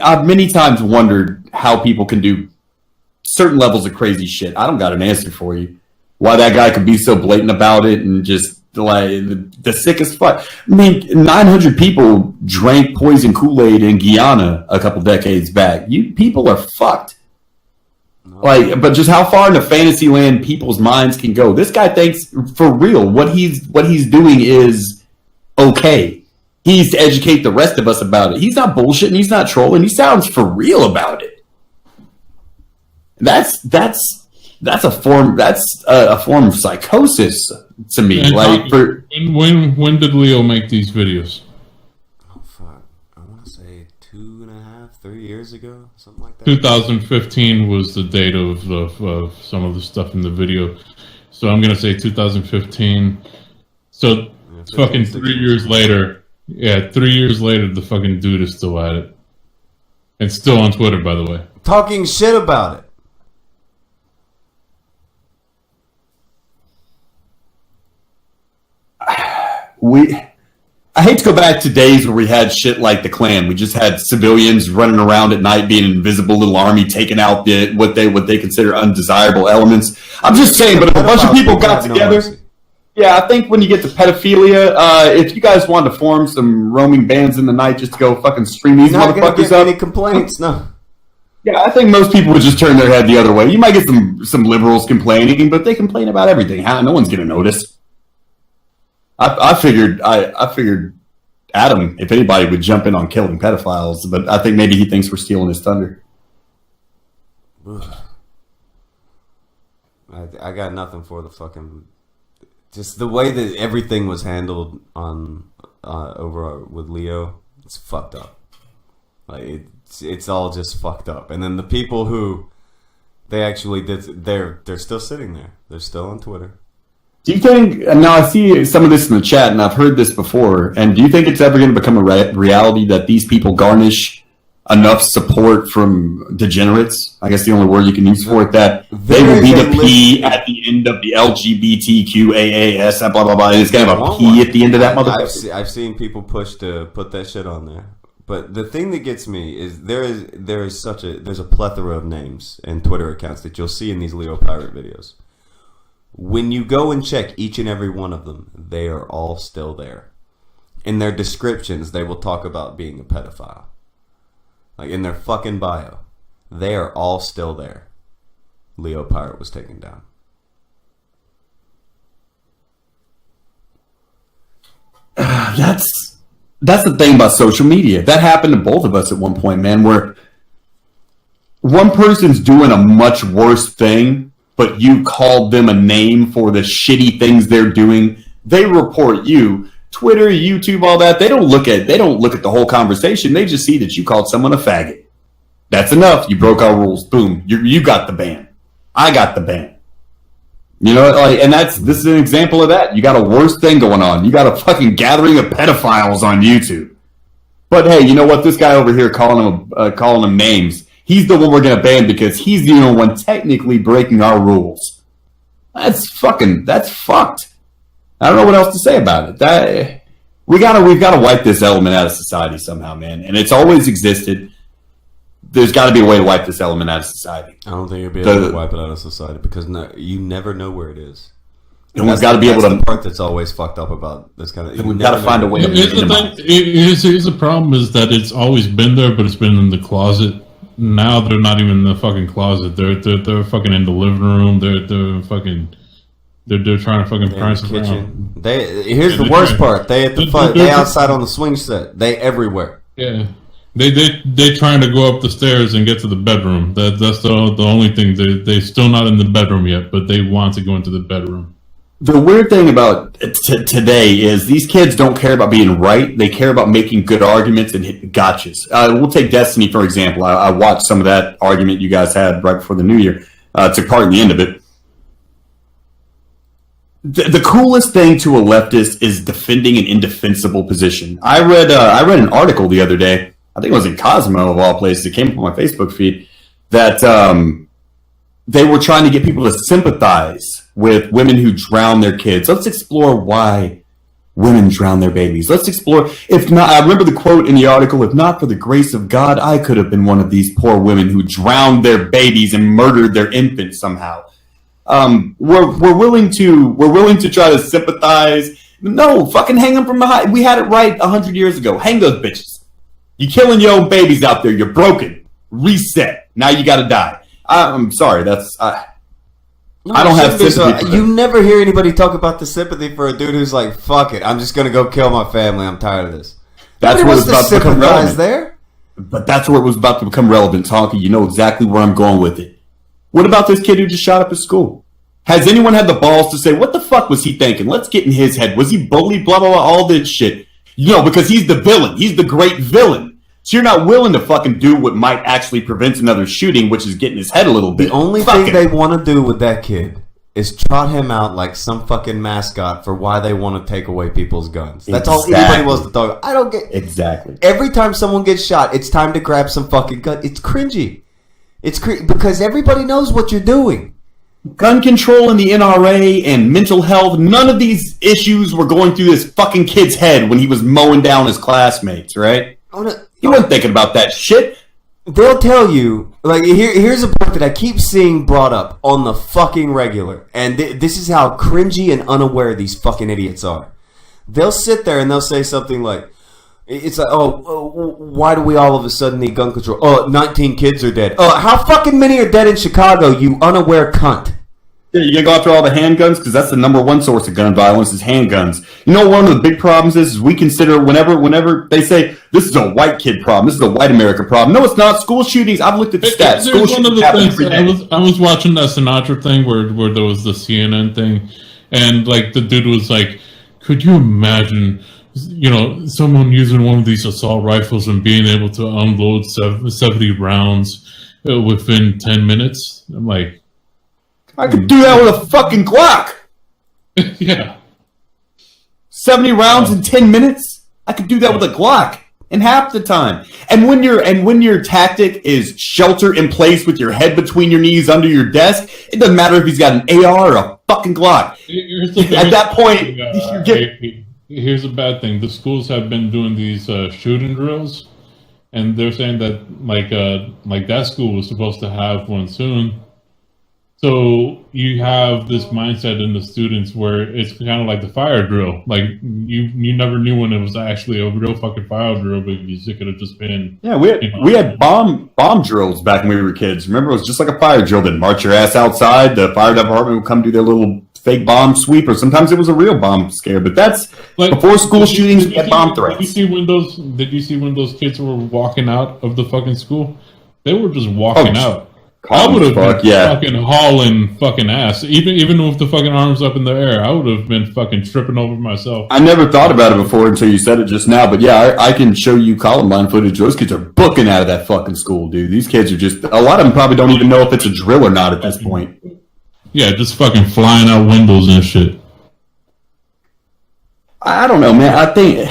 I've many times wondered how people can do certain levels of crazy shit. I don't got an answer for you. Why that guy could be so blatant about it and just like the sickest fuck. I mean, 900 people drank poison Kool-Aid in Guyana a couple decades back. You people are fucked. Like, but just how far into fantasy land people's minds can go. This guy thinks for real what he's doing is okay. He's to educate the rest of us about it. He's not bullshitting. He's not trolling. He sounds for real about it. That's a form of psychosis to me. And like, when did Leo make these videos? Oh fuck! I want to say 2.5, 3 years ago, something like that. 2015 was the date of some of the stuff in the video, so I'm gonna say 2015. So fucking 3 years later, 3 years later, the fucking dude is still at it, and still on Twitter, by the way, talking shit about it. I hate to go back to days where we had shit like the Klan. We just had civilians running around at night, being an invisible little army, taking out what they consider undesirable elements. I'm just saying, but if a bunch of people got together, yeah, I think when you get to pedophilia, if you guys wanted to form some roaming bands in the night just to go fucking stream these motherfuckers up, any complaints? No. Yeah, I think most people would just turn their head the other way. You might get some liberals complaining, but they complain about everything. No one's gonna notice. I figured Adam, if anybody, would jump in on killing pedophiles, but I think maybe he thinks we're stealing his thunder. I got nothing for the fucking, just the way that everything was handled on over with Leo. It's fucked up. Like it's all just fucked up. And then the people who they actually did, they're still sitting there. They're still on Twitter. Do you think, now I see some of this in the chat and I've heard this before, and do you think it's ever going to become a reality that these people garnish enough support from degenerates? I guess the only word you can use for it, that they will be the P at the end of the LGBTQAAS, blah, blah, blah. It's going to have a P at the end of that motherfucker. I've seen people push to put that shit on there. But the thing that gets me is there's a plethora of names and Twitter accounts that you'll see in these Leo Pirate videos. When you go and check each and every one of them, they are all still there. In their descriptions, they will talk about being a pedophile. Like in their fucking bio, they are all still there. Leo Pirate was taken down. That's the thing about social media. That happened to both of us at one point, man, where one person's doing a much worse thing, but you called them a name for the shitty things they're doing. They report you. Twitter, YouTube, all that. They don't look at the whole conversation. They just see that you called someone a faggot. That's enough. You broke our rules. Boom. You got the ban. I got the ban. You know, like, and this is an example of that. You got a worse thing going on. You got a fucking gathering of pedophiles on YouTube. But hey, you know what? This guy over here calling them names. He's the one we're going to ban because he's the only one technically breaking our rules. That's fucked. I don't know what else to say about it. We've got to wipe this element out of society somehow, man. And it's always existed. There's got to be a way to wipe this element out of society. I don't think you'll be able to wipe it out of society because you never know where it is. And we've got to be able to. That's the part that's always fucked up about this kind of. We've got to find a way. Here's the problem: is that it's always been there, but it's been in the closet. Now they're not even in the fucking closet. They're fucking in the living room. They're trying to fucking price kitchen. Here's the worst part. They outside on the swing set. They everywhere. Yeah. They trying to go up the stairs and get to the bedroom. That's the only thing. They still not in the bedroom yet, but they want to go into the bedroom. The weird thing about today is these kids don't care about being right. They care about making good arguments and hitting gotchas. We'll take Destiny, for example. I watched some of that argument you guys had right before the new year. Took part in the end of it. The coolest thing to a leftist is defending an indefensible position. I read an article the other day. I think it was in Cosmo, of all places. It came up on my Facebook feed that they were trying to get people to sympathize with women who drown their kids. Let's explore why women drown their babies. Let's explore. If not, I remember the quote in the article, if not for the grace of God, I could have been one of these poor women who drowned their babies and murdered their infants somehow. We're willing to try to sympathize. No, fucking hang them from behind. We had it right 100 years ago. Hang those bitches. You're killing your own babies out there. You're broken. Reset. Now you got to die. I'm sorry. I don't have sympathy. You never hear anybody talk about the sympathy for a dude who's like, fuck it, I'm just going to go kill my family. I'm tired of this. That's what it's about to become relevant. There? But that's where it was about to become relevant, Tonky. You know exactly where I'm going with it. What about this kid who just shot up his school? Has anyone had the balls to say, what the fuck was he thinking? Let's get in his head. Was he bullied? Blah, blah, blah, all this shit. Because he's the villain. He's the great villain. So you're not willing to fucking do what might actually prevent another shooting, which is getting his head a little bit. The only thing they want to do with that kid is trot him out like some fucking mascot for why they want to take away people's guns. That's all anybody wants to talk about. I don't get... Exactly. Every time someone gets shot, it's time to grab some fucking gun. It's cringy. Because everybody knows what you're doing. Gun control and the NRA and mental health, none of these issues were going through this fucking kid's head when he was mowing down his classmates, right? He wasn't thinking about that shit. They'll tell you, like, here's a point that I keep seeing brought up on the fucking regular, and this is how cringy and unaware these fucking idiots are. They'll sit there and they'll say something like, it's like, why do we all of a sudden need gun control? 19 kids are dead. How fucking many are dead in Chicago, you unaware cunt? Yeah, you gonna go after all the handguns? Because that's the number one source of gun violence is handguns. You know, one of the big problems is we consider whenever they say this is a white kid problem, this is a white America problem. No, it's not. School shootings. I've looked at the stats. School shootings happen every day. I was watching that Sinatra thing where there was the CNN thing, and like the dude was like, "Could you imagine, someone using one of these assault rifles and being able to unload 70 rounds within 10 minutes?" I'm like, I could do that with a fucking Glock. Yeah. 70 rounds in 10 minutes? I could do that with a Glock in half the time. And when your tactic is shelter in place with your head between your knees under your desk, it doesn't matter if he's got an AR or a fucking Glock. At that point, here's a bad thing. The schools have been doing these shooting drills, and they're saying that like that school was supposed to have one soon. So you have this mindset in the students where it's kind of like the fire drill. Like you never knew when it was actually a real fucking fire drill because it could have just been. Yeah, we had bomb drills back when we were kids. Remember, it was just like a fire drill. They'd march your ass outside. The fire department would come do their little fake bomb sweep, or sometimes it was a real bomb scare. But that's before school shootings and bomb threats. Did you see when those kids were walking out of the fucking school? They were just walking out. I would have been fucking hauling fucking ass. Even with the fucking arms up in the air, I would have been fucking tripping over myself. I never thought about it before until you said it just now. But yeah, I can show you Columbine footage. Those kids are booking out of that fucking school, dude. These kids are just... A lot of them probably don't even know if it's a drill or not at this point. Yeah, just fucking flying out windows and shit. I don't know, man. I think...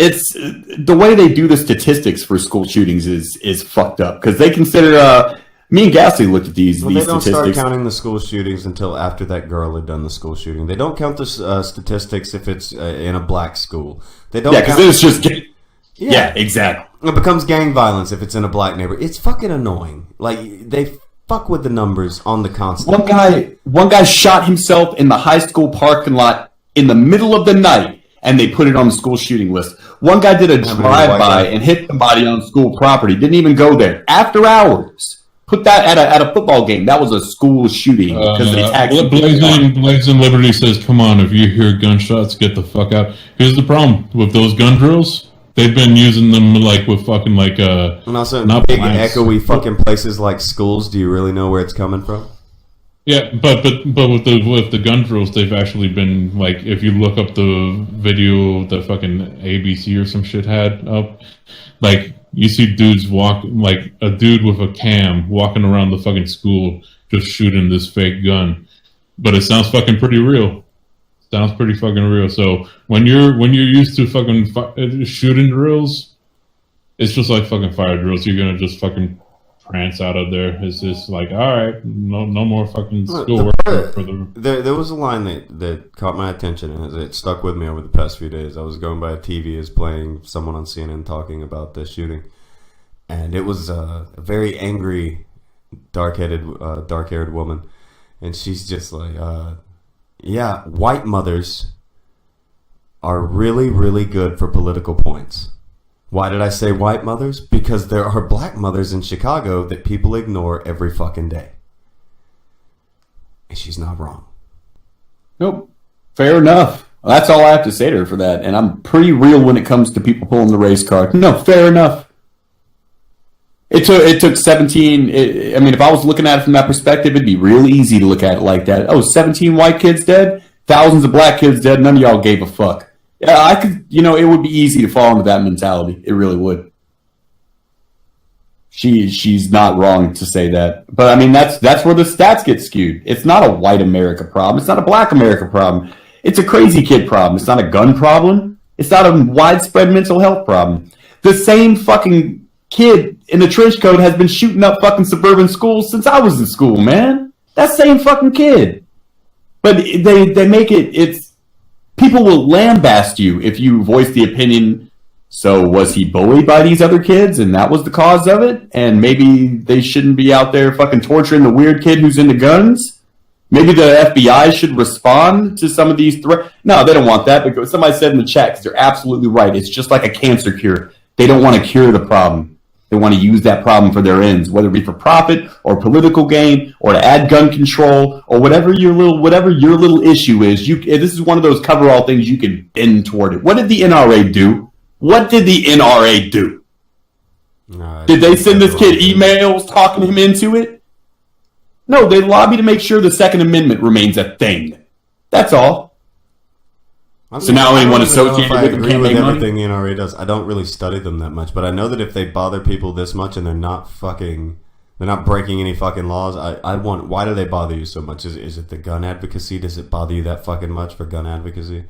It's the way they do the statistics for school shootings is fucked up because they consider. Me and Gasly looked at these they don't statistics. Start counting the school shootings until after that girl had done the school shooting. They don't count the statistics if it's in a black school. They don't. Yeah, because it's just. Yeah, exactly. It becomes gang violence if it's in a black neighborhood. It's fucking annoying. Like they fuck with the numbers on the constant. One guy shot himself in the high school parking lot in the middle of the night. And they put it on the school shooting list. One guy did a drive-by and hit somebody on school property. Didn't even go there. After hours. Put that at a football game. That was a school shooting. Because they tagged Blazing Liberty says, come on, if you hear gunshots, get the fuck out. Here's the problem. With those gun drills, they've been using them like with fucking like... and also in big echoey fucking places like schools, do you really know where it's coming from? Yeah, but with the gun drills, they've actually been like, if you look up the video that fucking ABC or some shit had up, like you see dudes like a dude with a cam walking around the fucking school just shooting this fake gun, but it sounds fucking pretty real. Sounds pretty fucking real. So when you're used to fucking shooting drills, it's just like fucking fire drills. You're gonna just fucking prance out of there. It's just like, all right, no more fucking schoolwork for the. There was a line that caught my attention and it stuck with me over the past few days. I was going by a TV as playing someone on CNN talking about the shooting, and it was a very angry, dark-haired woman, and she's just like, yeah, white mothers are really, really good for political points. Why did I say white mothers? Because there are black mothers in Chicago that people ignore every fucking day. And she's not wrong. Nope. Fair enough. Well, that's all I have to say to her for that. And I'm pretty real when it comes to people pulling the race card. No, fair enough. It took 17. I mean, if I was looking at it from that perspective, it'd be real easy to look at it like that. Oh, 17 white kids dead? Thousands of black kids dead? None of y'all gave a fuck. Yeah, I could, it would be easy to fall into that mentality. It really would. She's not wrong to say that. But, I mean, that's where the stats get skewed. It's not a white America problem. It's not a black America problem. It's a crazy kid problem. It's not a gun problem. It's not a widespread mental health problem. The same fucking kid in the trench coat has been shooting up fucking suburban schools since I was in school, man. That same fucking kid. But they make it's... People will lambaste you if you voice the opinion, so was he bullied by these other kids and that was the cause of it? And maybe they shouldn't be out there fucking torturing the weird kid who's into guns? Maybe the FBI should respond to some of these threats? No, they don't want that because somebody said in the chat, because they're absolutely right. It's just like a cancer cure. They don't want to cure the problem. They want to use that problem for their ends, whether it be for profit or political gain or to add gun control or whatever your little issue is. This is one of those coverall things you can bend toward it. What did the NRA do? What did the NRA do? Did they send this kid emails talking him into it? No, they lobby to make sure the Second Amendment remains a thing. That's all. So now anyone associated with them can't make money? Everything the NRA does. I don't really study them that much, but I know that if they bother people this much and they're not breaking any fucking laws, why do they bother you so much? Is it the gun advocacy? Does it bother you that fucking much for gun advocacy?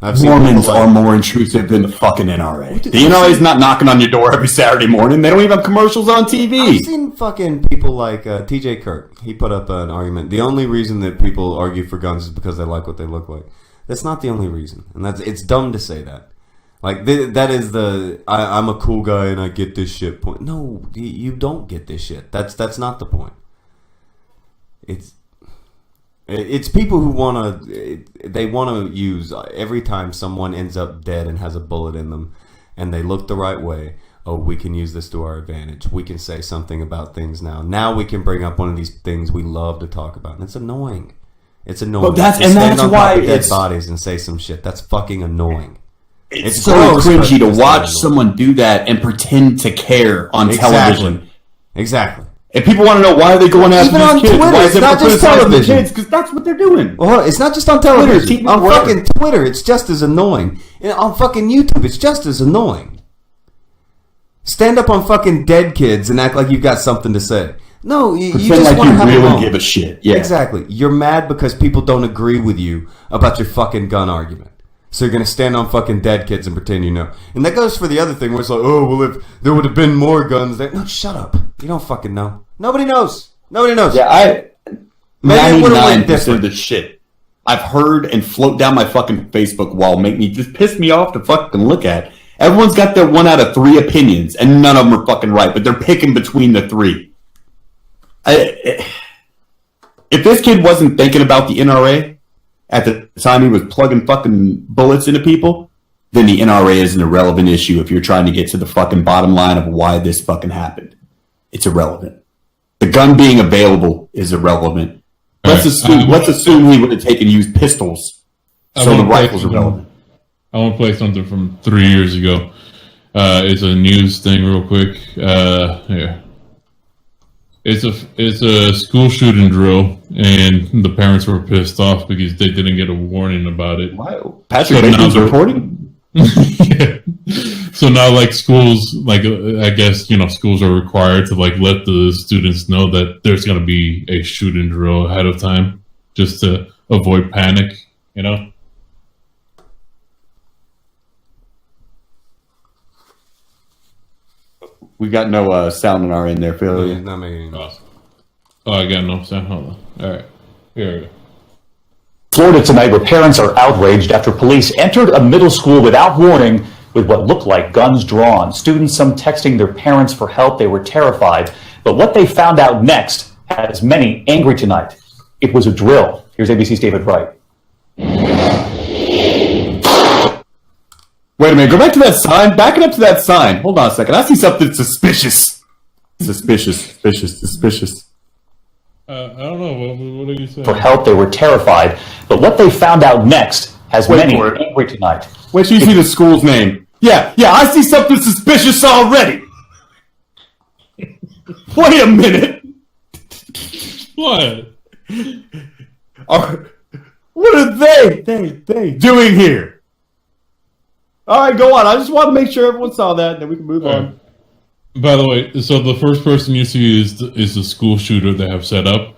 Mormons are more intrusive than the fucking NRA. The NRA is not knocking on your door every Saturday morning. They don't even have commercials on TV. I've seen fucking people like TJ Kirk. He put up an argument. The only reason that people argue for guns is because they like what they look like. That's not the only reason, and it's dumb to say that. Like that is I'm a cool guy and I get this shit point. No, you don't get this shit. That's not the point. It's people who want to use every time someone ends up dead and has a bullet in them, and they look the right way. Oh, we can use this to our advantage. We can say something about things now. Now we can bring up one of these things we love to talk about, and it's annoying. It's annoying. Well, that's why dead bodies and say some shit. That's fucking annoying. It's so cringy to watch someone do that and pretend to care on television. Exactly. And people want to know why are they going after these kids? Twitter, why it's not just television. Because that's what they're doing. Well, it's not just on television. On fucking Twitter, it's just as annoying. And on fucking YouTube, it's just as annoying. Stand up on fucking dead kids and act like you've got something to say. No, you just like want to have really a moment. Give a shit. Yeah, exactly. You're mad because people don't agree with you about your fucking gun argument. So you're gonna stand on fucking dead kids and pretend you know. And that goes for the other thing where it's like, oh well, if there would have been more guns there. No, shut up. You don't fucking know. Nobody knows. Nobody knows. Yeah, 99% of the shit I've heard and float down my fucking Facebook wall make me just piss me off to fucking look at. Everyone's got their 1 out of 3 opinions, and none of them are fucking right, but they're picking between the 3. If this kid wasn't thinking about the NRA at the time he was plugging fucking bullets into people, then the NRA is an irrelevant issue if you're trying to get to the fucking bottom line of why this fucking happened. It's irrelevant. The gun being available is irrelevant. Let's assume he would have used pistols, so the rifle's irrelevant. I want to play something from 3 years ago. It's a news thing real quick. Here. It's a school shooting drill, and the parents were pissed off because they didn't get a warning about it. Wow. Patrick Bateman's reporting? Yeah. So now, like, schools, like, I guess, schools are required to, like, let the students know that there's going to be a shooting drill ahead of time just to avoid panic, We got no sound on our end there, Yeah, Phil. not making any noise. Oh, I got no sound. Hold on. All right. Here we go. Florida tonight, where parents are outraged after police entered a middle school without warning with what looked like guns drawn. Students, some texting their parents for help. They were terrified. But what they found out next has many angry tonight. It was a drill. Here's ABC's David Wright. Wait a minute, go back to that sign. Back it up to that sign. Hold on a second. I see something suspicious. Suspicious. I don't know. What are you saying? For help, they were terrified. But what they found out next has Wait many for it. angry tonight. Wait till you see the school's name. Yeah, I see something suspicious already. Wait a minute. What? What are they doing here? All right, go on. I just want to make sure everyone saw that, and then we can move on. By the way, so the first person you see is the school shooter they have set up,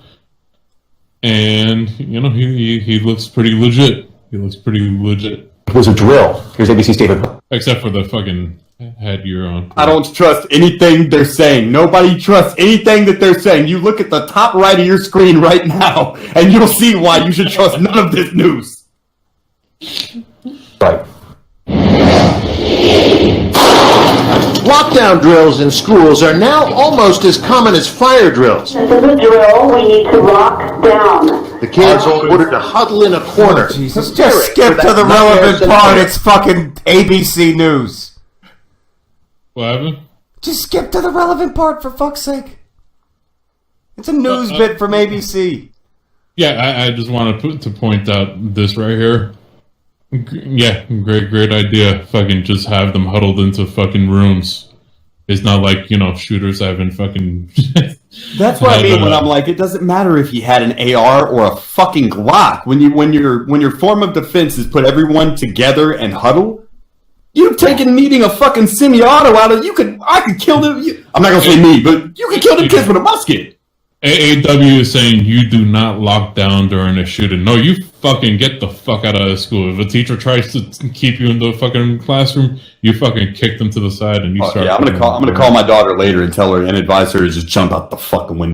and he looks pretty legit. He looks pretty legit, It was a drill. Here's ABC's David. except for the fucking headgear on. I don't trust anything they're saying. Nobody trusts anything that they're saying. You look at the top right of your screen right now, and you'll see why you should trust none of this news. Right. Lockdown drills in schools are now almost as common as fire drills. This is a drill. We need to lock down. The kids are ordered to huddle in a corner. Jesus, Prepare just it skip for to that the relevant nightmare part. scenario. It's fucking ABC News. What happened? Just skip to the relevant part, for fuck's sake. It's a news bit from ABC. Yeah, I just wanted to point out this right here. Yeah, great idea. Fucking just have them huddled into fucking rooms. It's not like, shooters having fucking... That's what I mean when I'm like, it doesn't matter if you had an AR or a fucking Glock. When your form of defense is put everyone together and huddle, you've taken needing a fucking semi-auto out of I could kill them. I'm not gonna say me, but you could kill them kids with a musket. AAW is saying you do not lock down during a shooting. No, you fucking get the fuck out of the school. If a teacher tries to keep you in the fucking classroom, you fucking kick them to the side and you start. Yeah, I'm gonna call my daughter later and tell her and advise her to just jump out the fucking window.